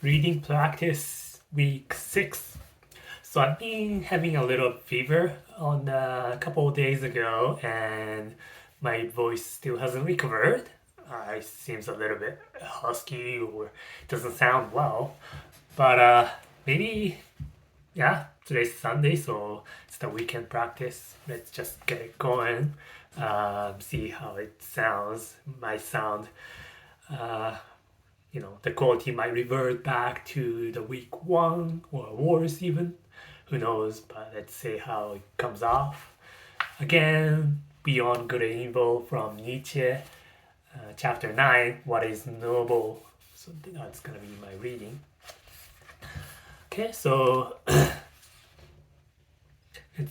Reading practice week 6. So I've been having a little fever on a couple of days ago, and my voice still hasn't recovered. It seems a little bit husky or doesn't sound well. But maybe, yeah, today's Sunday, so it's the weekend practice. Let's just get it going. See how it sounds. Might sound uh, the quality might revert back to the week one or worse even. Who knows? But let's see how it comes off. Again, Beyond Good and Evil from Nietzsche, chapter 9, What is Noble? So that's gonna be my reading. Okay, so let's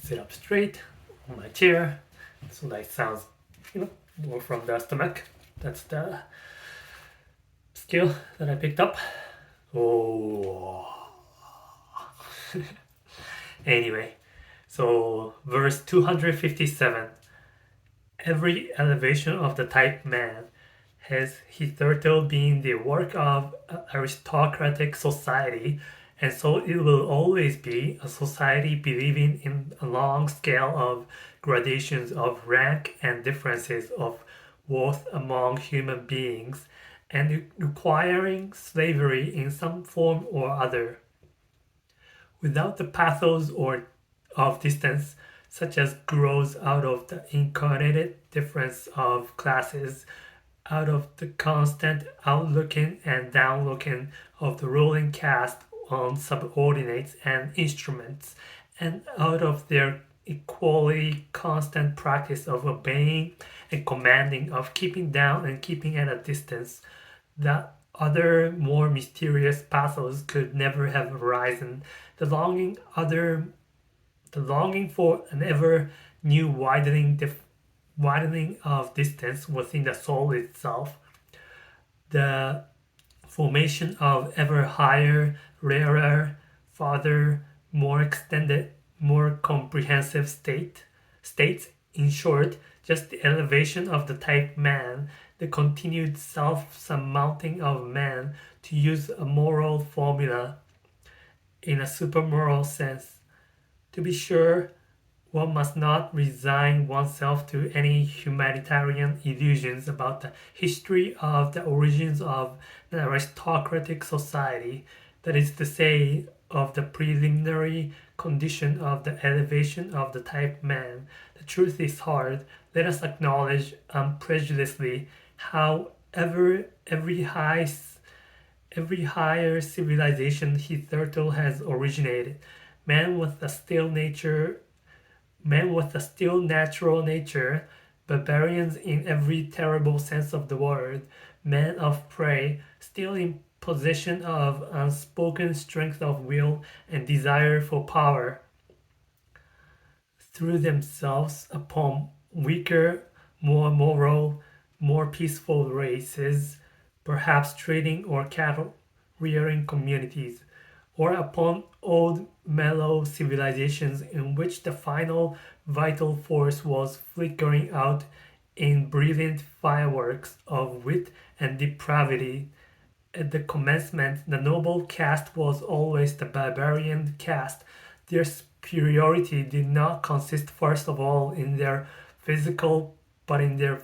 sit up straight on my chair. So that sounds, more from the stomach. That's the skill that I picked up. Oh. Anyway, so verse 257. Every elevation of the type man has hitherto been the work of aristocratic society, and so it will always be a society believing in a long scale of gradations of rank and differences of worth among human beings, and requiring slavery in some form or other. Without the pathos or of distance, such as grows out of the incarnated difference of classes, out of the constant outlooking and downlooking of the ruling caste on subordinates and instruments, and out of their equally constant practice of obeying and commanding, of keeping down and keeping at a distance, that other more mysterious pathos could never have arisen. The longing for an ever new widening of distance within the soul itself, the formation of ever higher, rarer, farther, more extended, more comprehensive states, in short, just the elevation of the type man, the continued self-surmounting of man, to use a moral formula in a supermoral sense. To be sure, one must not resign oneself to any humanitarian illusions about the history of the origins of the aristocratic society, that is to say, of the preliminary condition of the elevation of the type man. The truth is hard. Let us acknowledge unprejudicedly how every higher civilization hitherto has originated. Man with a still nature Men with a still natural nature, barbarians in every terrible sense of the word, men of prey, still in possession of unspoken strength of will and desire for power, threw themselves upon weaker, more moral, more peaceful races, perhaps trading or cattle rearing communities, or upon old mellow civilizations in which the final vital force was flickering out in brilliant fireworks of wit and depravity. At the commencement, the noble caste was always the barbarian caste. Their superiority did not consist first of all in their physical, but in their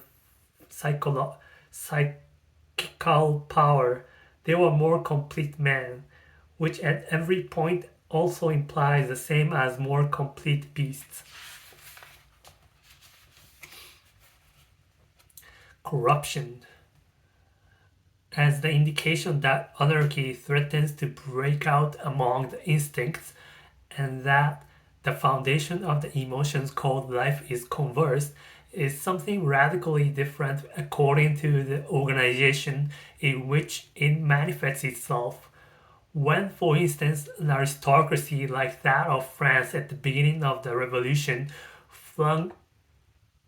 psycholo- psychical power. They were more complete men, which at every point also implies the same as more complete beasts. Corruption, as the indication that anarchy threatens to break out among the instincts, and that the foundation of the emotions called life is conversed, is something radically different according to the organization in which it manifests itself. When, for instance, an aristocracy like that of France at the beginning of the Revolution flung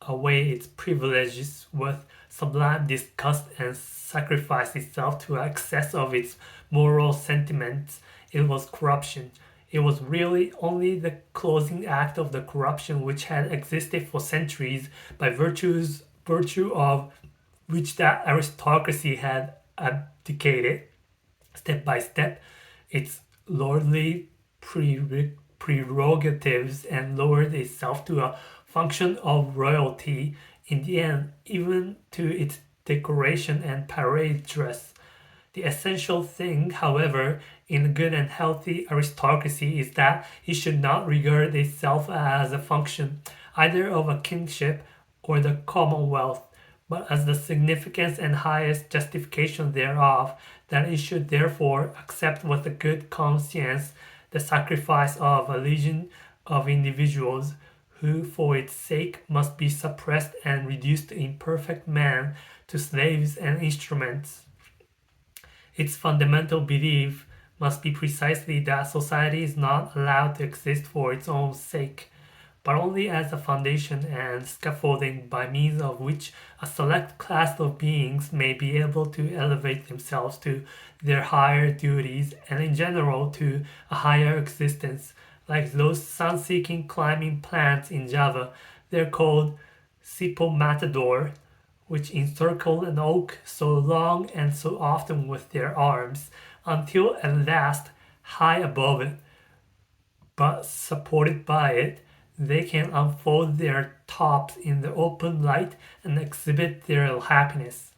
away its privileges with sublime disgust and sacrificed itself to excess of its moral sentiments, it was corruption. It was really only the closing act of the corruption which had existed for centuries, by virtue of which that aristocracy had abdicated. step by step its lordly prerogatives and lowered itself to a function of royalty in the end, even to its decoration and parade dress. The essential thing, however, in a good and healthy aristocracy is that it should not regard itself as a function either of a kingship or the commonwealth, but as the significance and highest justification thereof, that it should therefore accept with a good conscience the sacrifice of a legion of individuals who for its sake must be suppressed and reduced to imperfect man, to slaves and instruments. Its fundamental belief must be precisely that society is not allowed to exist for its own sake, but only as a foundation and scaffolding by means of which a select class of beings may be able to elevate themselves to their higher duties and in general to a higher existence. Like those sun-seeking climbing plants in Java, they're called Sipomatador, which encircle an oak so long and so often with their arms, until at last, high above it, but supported by it, they can unfold their tops in the open light and exhibit their happiness.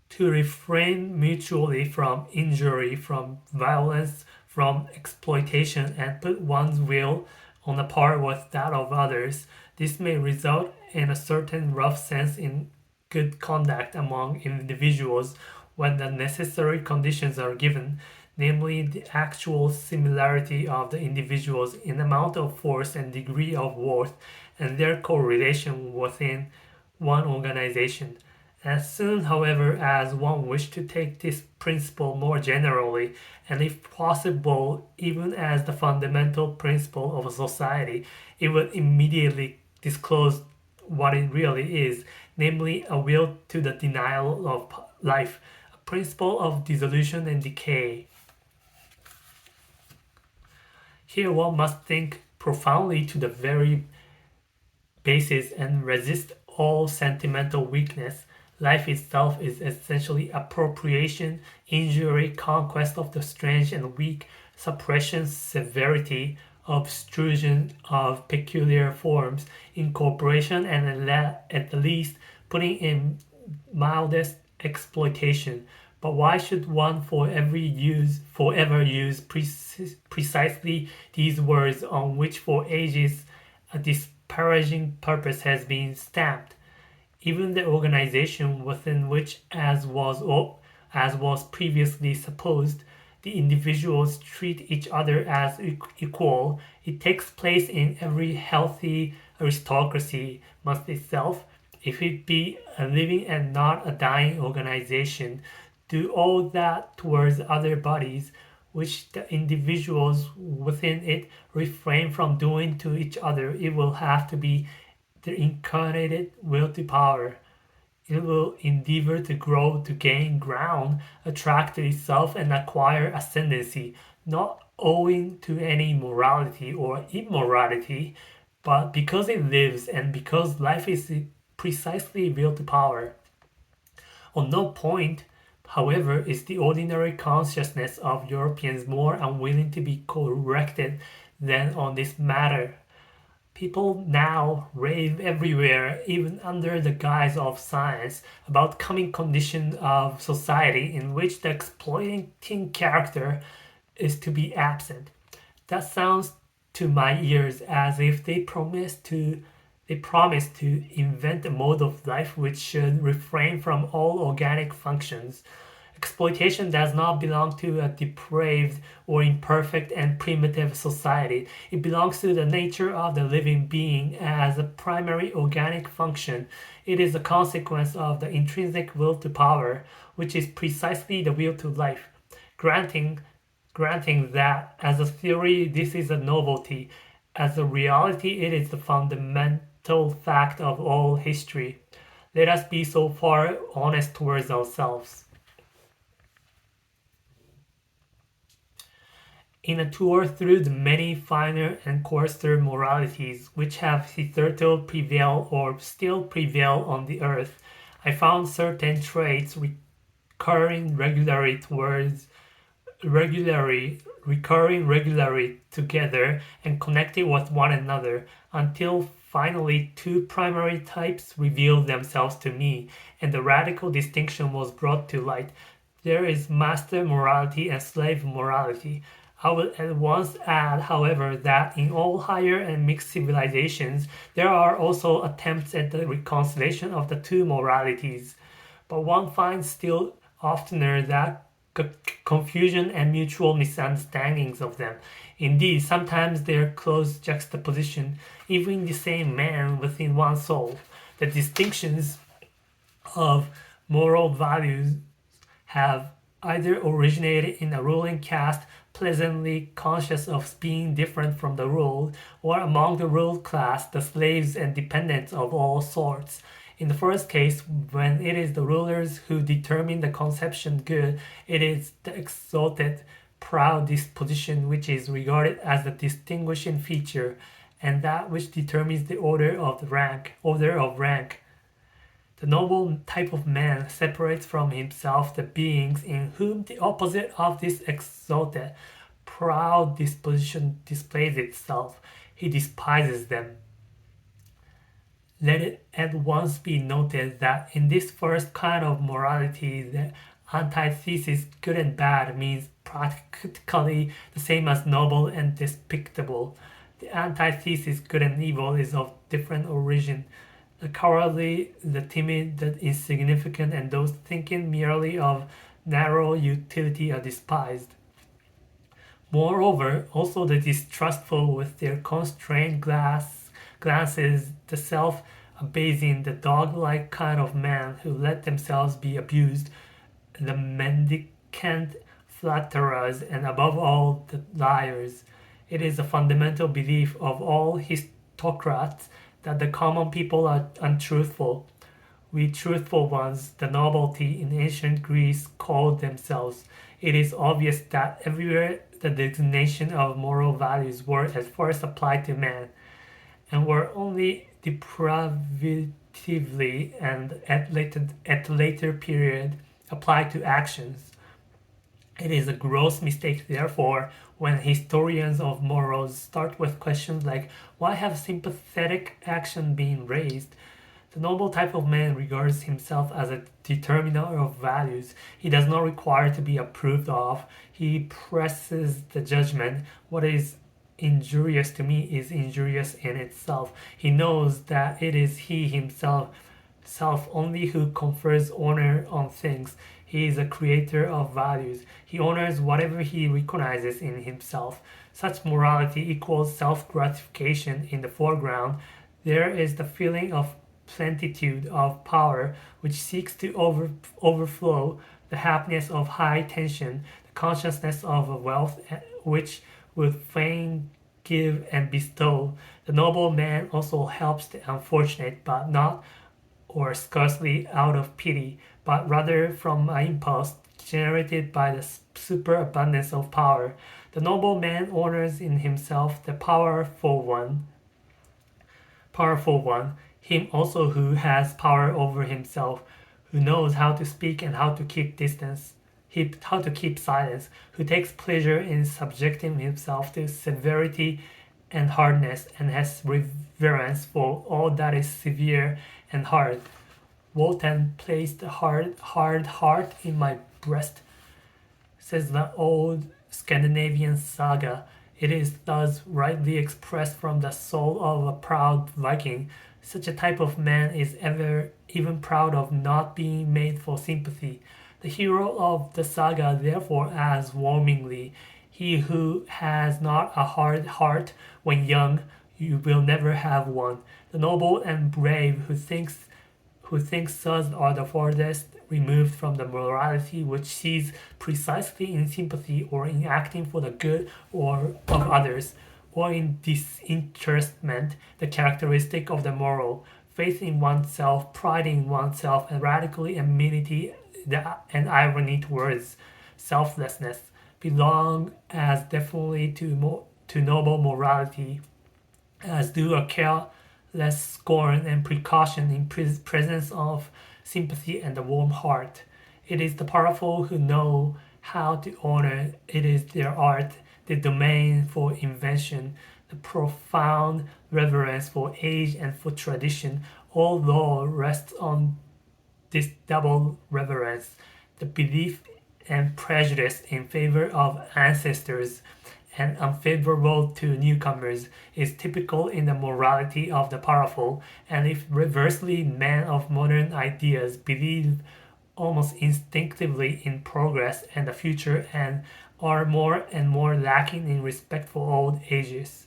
To refrain mutually from injury, from violence, from exploitation, and put one's will on a par with that of others, this may result in a certain rough sense in good conduct among individuals when the necessary conditions are given, namely the actual similarity of the individuals in amount of force and degree of worth, and their correlation within one organization. As soon, however, as one wished to take this principle more generally, and if possible, even as the fundamental principle of a society, it would immediately disclose what it really is, namely a will to the denial of life, a principle of dissolution and decay. Here one must think profoundly to the very basis and resist all sentimental weakness. Life itself is essentially appropriation, injury, conquest of the strange and weak, suppression, severity, obstruction of peculiar forms, incorporation, and at the least putting in mildest exploitation. But why should one forever use precisely these words on which for ages a disparaging purpose has been stamped? Even the organization within which, as was previously supposed, the individuals treat each other as equal, it takes place in every healthy aristocracy, must itself, if it be a living and not a dying organization, do all that towards other bodies which the individuals within it refrain from doing to each other. It will have to be the incarnated will to power. It will endeavor to grow, to gain ground, attract to itself, and acquire ascendancy, not owing to any morality or immorality, but because it lives and because life is precisely will to power. On no point, however, is the ordinary consciousness of Europeans more unwilling to be corrected than on this matter. People now rave everywhere, even under the guise of science, about coming conditions of society in which the exploiting character is to be absent. That sounds to my ears as if they promise to invent a mode of life which should refrain from all organic functions. Exploitation does not belong to a depraved or imperfect and primitive society. It belongs to the nature of the living being as a primary organic function. It is a consequence of the intrinsic will to power, which is precisely the will to life. Granting, granting that as a theory this is a novelty, as a reality it is the fundamental fact of all history. Let us be so far honest towards ourselves. In a tour through the many finer and coarser moralities which have hitherto prevailed or still prevail on the earth, I found certain traits recurring regularly together and connected with one another until finally two primary types revealed themselves to me and the radical distinction was brought to light. There is master morality and slave morality. I will at once add, however, that in all higher and mixed civilizations, there are also attempts at the reconciliation of the two moralities. But one finds still oftener that confusion and mutual misunderstandings of them. Indeed, sometimes their close juxtaposition, even in the same man within one soul. The distinctions of moral values have either originated in a ruling caste pleasantly conscious of being different from the ruled, or among the ruled class, the slaves and dependents of all sorts. In the first case, when it is the rulers who determine the conception good, it is the exalted, proud disposition which is regarded as the distinguishing feature, and that which determines the order of rank. The noble type of man separates from himself the beings in whom the opposite of this exalted, proud disposition displays itself. He despises them. Let it at once be noted that in this first kind of morality, the antithesis good and bad means practically the same as noble and despicable. The antithesis good and evil is of different origin. The cowardly, the timid, the insignificant, and those thinking merely of narrow utility are despised. Moreover, also the distrustful with their constrained glances, the self-abasing, the dog-like kind of men who let themselves be abused, the mendicant flatterers, and above all the liars. It is a fundamental belief of all aristocrats that the common people are untruthful. We truthful ones, the nobility in ancient Greece, called themselves. It is obvious that everywhere the designation of moral values were at first applied to man, and were only deprivatively and at later period applied to actions. It is a gross mistake, therefore, when historians of morals start with questions like why have sympathetic action been raised? The noble type of man regards himself as a determiner of values. He does not require to be approved of. He presses the judgment. What is injurious to me is injurious in itself. He knows that it is he himself only who confers honor on things. He is a creator of values. He honors whatever he recognizes in himself. Such morality equals self-gratification in the foreground. There is the feeling of plenitude of power which seeks to overflow, the happiness of high tension, the consciousness of a wealth which would fain give and bestow. The noble man also helps the unfortunate, but not or scarcely out of pity, but rather from an impulse generated by the superabundance of power. The noble man honors in himself the powerful one, him also who has power over himself, who knows how to speak and how to keep distance, how to keep silence, who takes pleasure in subjecting himself to severity and hardness, and has reverence for all that is severe and hard. Wotan placed a hard heart in my breast, says the old Scandinavian saga. It is thus rightly expressed from the soul of a proud Viking. Such a type of man is ever even proud of not being made for sympathy. The hero of the saga therefore asks warmingly, he who has not a hard heart when young, you will never have one. The noble and brave who thinks such are the farthest removed from the morality which sees precisely in sympathy or in acting for the good or of others, or in disinterestment, the characteristic of the moral. Faith in oneself, pride in oneself, and radically amenity and irony towards selflessness belong as definitely to noble morality as do a careless scorn and precaution in presence of sympathy and a warm heart. It is the powerful who know how to honor. It is their art, the domain for invention, the profound reverence for age and for tradition. All law rests on this double reverence, the belief and prejudice in favor of ancestors and unfavorable to newcomers is typical in the morality of the powerful, and if reversely men of modern ideas believe almost instinctively in progress and the future and are more and more lacking in respect for old ages.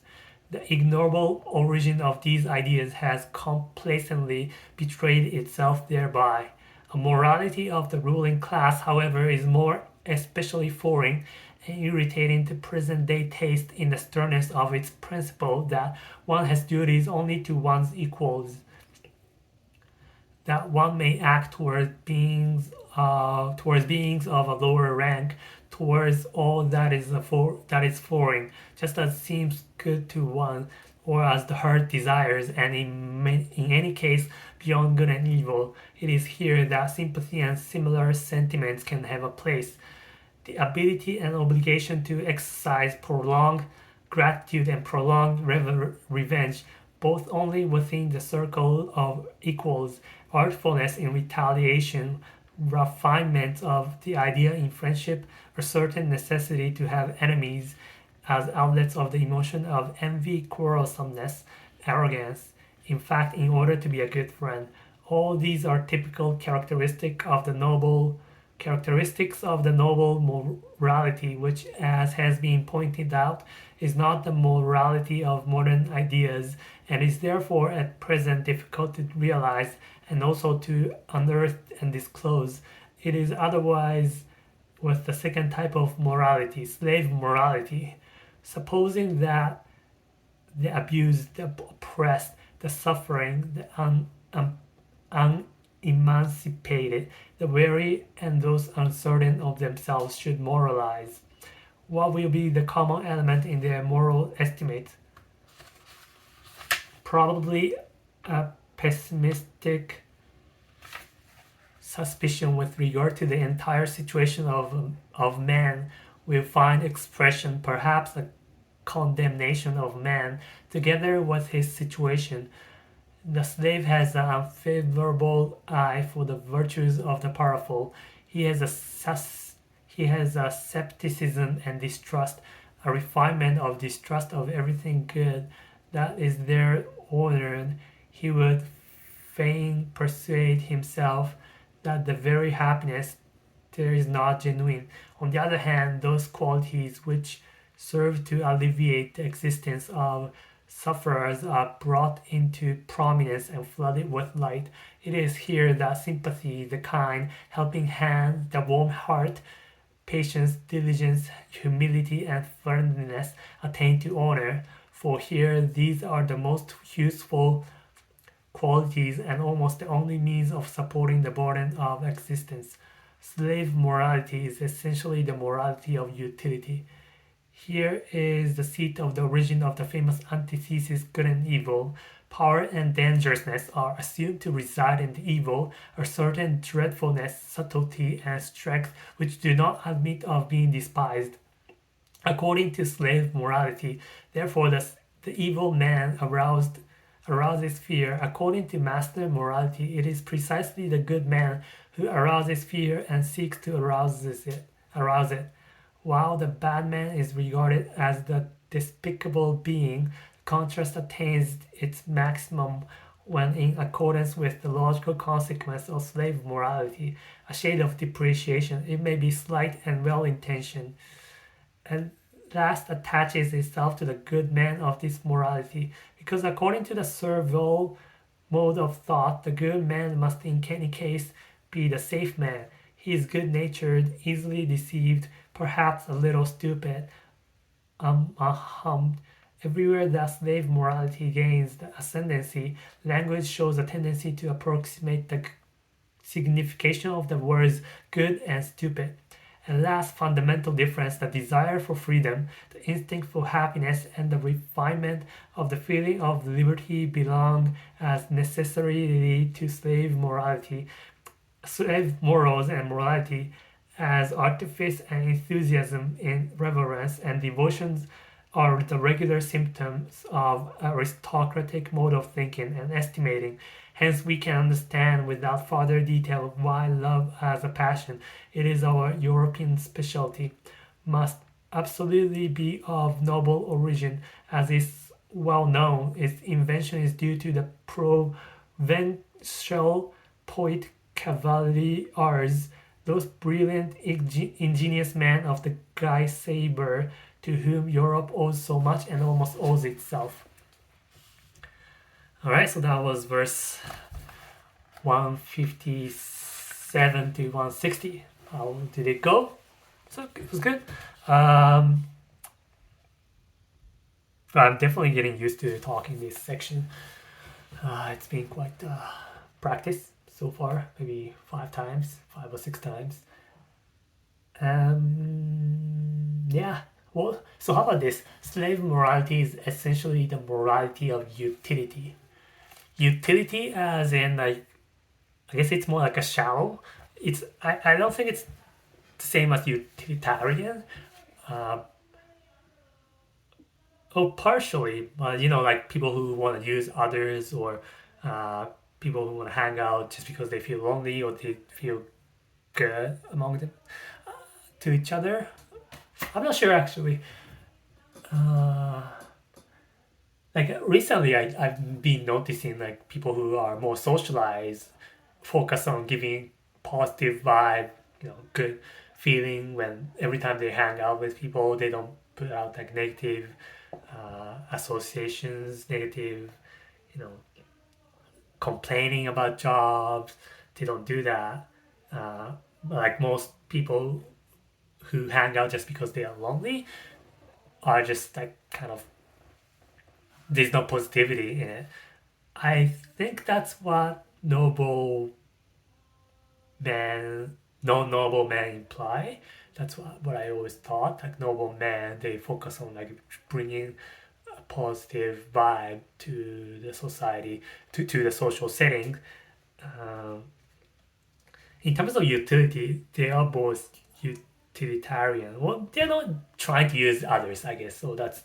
The ignoble origin of these ideas has complacently betrayed itself thereby. A morality of the ruling class, however, is more especially foreign and irritating to present day taste in the sternness of its principle that one has duties only to one's equals, that one may act towards beings of a lower rank, towards all that is foreign, just as seems good to one, or as the heart desires, and in any case beyond good and evil. It is here that sympathy and similar sentiments can have a place. The ability and obligation to exercise prolonged gratitude and prolonged revenge, both only within the circle of equals, artfulness in retaliation, refinement of the idea in friendship, a certain necessity to have enemies as outlets of the emotion of envy, quarrelsomeness, arrogance. In fact, in order to be a good friend, all these are typical characteristics of the noble morality, which, as has been pointed out, is not the morality of modern ideas, and is therefore at present difficult to realize and also to unearth and disclose. It is otherwise with the second type of morality, slave morality. Supposing that the abused, the oppressed, the suffering, the unemancipated, the weary, and those uncertain of themselves should moralize. What will be the common element in their moral estimates? Probably a pessimistic suspicion with regard to the entire situation of man will find expression, perhaps a condemnation of man together with his situation. The slave has an unfavorable eye for the virtues of the powerful. He has a skepticism and distrust, a refinement of distrust of everything good that is there ordered. He would fain persuade himself that the very happiness there is not genuine. On the other hand, those qualities which serve to alleviate the existence of sufferers are brought into prominence and flooded with light. It is here that sympathy, the kind helping hand, the warm heart, patience, diligence, humility, and friendliness attain to honor. For here, these are the most useful qualities and almost the only means of supporting the burden of existence. Slave morality is essentially the morality of utility. Here is the seat of the origin of the famous antithesis good and evil. Power and dangerousness are assumed to reside in the evil, a certain dreadfulness, subtlety, and strength which do not admit of being despised. According to slave morality, therefore, the evil man arouses fear. According to master morality, it is precisely the good man who arouses fear and seeks to arouse it, while the bad man is regarded as the despicable being. The contrast attains its maximum when in accordance with the logical consequence of slave morality, a shade of depreciation, it may be slight and well-intentioned, and last attaches itself to the good man of this morality, because according to the servile mode of thought, the good man must in any case be the safe man. He is good-natured, easily deceived, perhaps a little stupid, Everywhere that slave morality gains the ascendancy, language shows a tendency to approximate the signification of the words good and stupid. And last fundamental difference, the desire for freedom, the instinct for happiness, and the refinement of the feeling of liberty belong as necessarily to slave morality. slave morals and morality as artifice and enthusiasm in reverence and devotions are the regular symptoms of aristocratic mode of thinking and estimating. Hence, we can understand without further detail why love as a passion, it is our European specialty, must absolutely be of noble origin, as is well known. Its invention is due to the Provençal poet Cavaliers, those brilliant, ingenious men of the Guy Sabre, to whom Europe owes so much and almost owes itself. All right, so that was verse 157 to 160. How did it go? So it was good. Um, I'm definitely getting used to talking this section. It's been quite practice so far, maybe 5 or 6 times. Yeah. Well, so how about this? Slave morality is essentially the morality of utility. Utility, as in like, I guess it's more like a shallow. I don't think it's the same as utilitarian. Uh, oh, partially, but like people who want to use others, or uh, people who want to hang out just because they feel lonely or they feel good among them to each other. I'm not sure actually. Uh, like recently, I've been noticing like people who are more socialized focus on giving positive vibe, good feeling when every time they hang out with people, they don't put out like negative associations, negative, you know, complaining about jobs. They don't do that. Like most people who hang out just because they are lonely are just like kind of, there's no positivity in it. I think that's what man, no noble man imply. That's what I always thought. Like noble man, they focus on like bringing a positive vibe to the society, to the social setting. Um, in terms of utility, they are both utilitarian. Well, they're not trying to use others, I guess. So that's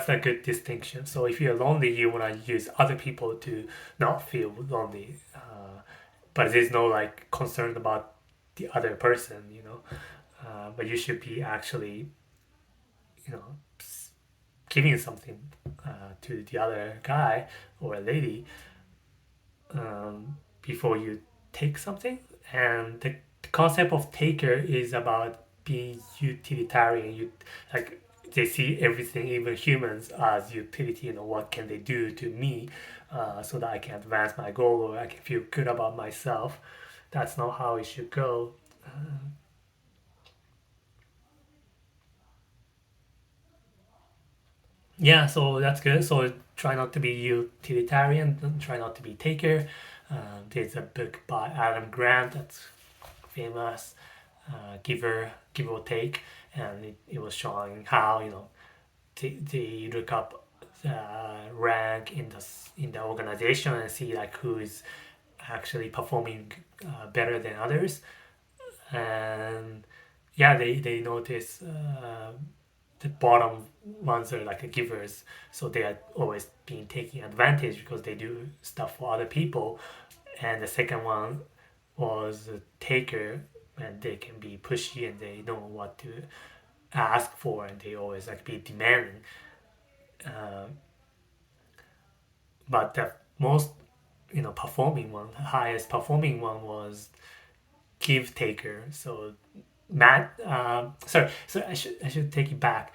a good distinction. So if you're lonely, you want to use other people to not feel lonely. But there's no like concern about the other person. But you should be actually, you know, giving something to the other guy or a lady before you take something. And the concept of taker is about being utilitarian. Like they see everything, even humans, as utility. What can they do to me, so that I can advance my goal or I can feel good about myself. That's not how it should go. Yeah, so that's good. So try not to be utilitarian. Try not to be taker. There's a book by Adam Grant that's famous, give or take, and it was showing how they look up the rank in the organization and see like who is actually performing better than others. And yeah, they notice the bottom ones are like the givers, so they are always being taking advantage because they do stuff for other people. And the second one was a taker, and they can be pushy and they know what to ask for, and they always like be demanding. uh, but the most performing one, highest performing one, was give taker. So Matt, so I should take it back.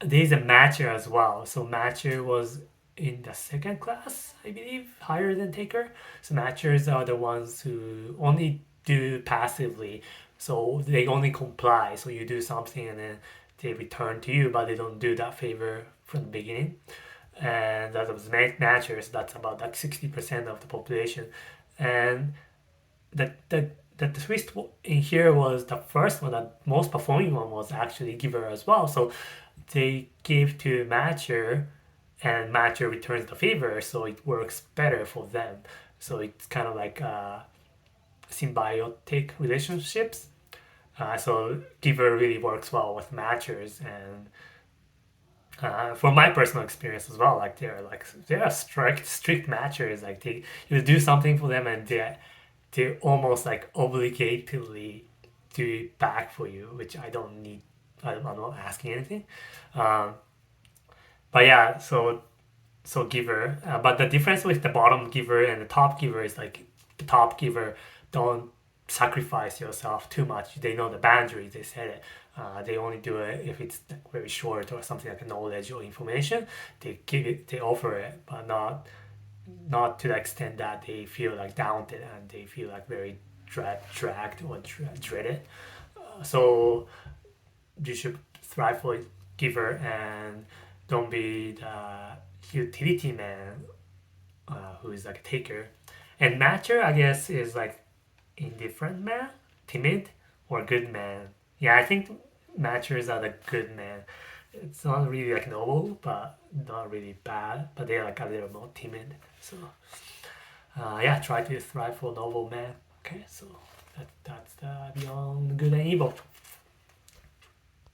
There's a matcher as well. So matcher was in the second class, I believe, higher than taker. So matchers are the ones who only do passively. So they only comply. So you do something and then they return to you, but they don't do that favor from the beginning. And that was matchers. That's about like 60% of the population. And the twist in here was the first one, the most performing one, was actually giver as well. So they give to matcher and matcher returns the favor, so it works better for them. So it's kind of like symbiotic relationships. So giver really works well with matchers, and from my personal experience as well, like they're strict matchers. Like you do something for them, and they almost like obligatedly do it back for you, which I don't need. I'm not asking anything. Um, but yeah, so giver. But the difference with the bottom giver and the top giver is like the top giver don't sacrifice yourself too much. They know the boundaries. They said it. They only do it if it's like very short or something like knowledge or information. They give it. They offer it, but not to the extent that they feel like daunted and they feel like very dragged or dreaded. So you should thrive for giver and don't be the utility man who is like a taker. And matcher, I guess, is like indifferent man, timid, or good man. Yeah, I think matchers are the good man. It's not really like noble, but not really bad. But they're like a little more timid. So yeah, try to thrive for noble man. Okay, so that's the beyond good and evil.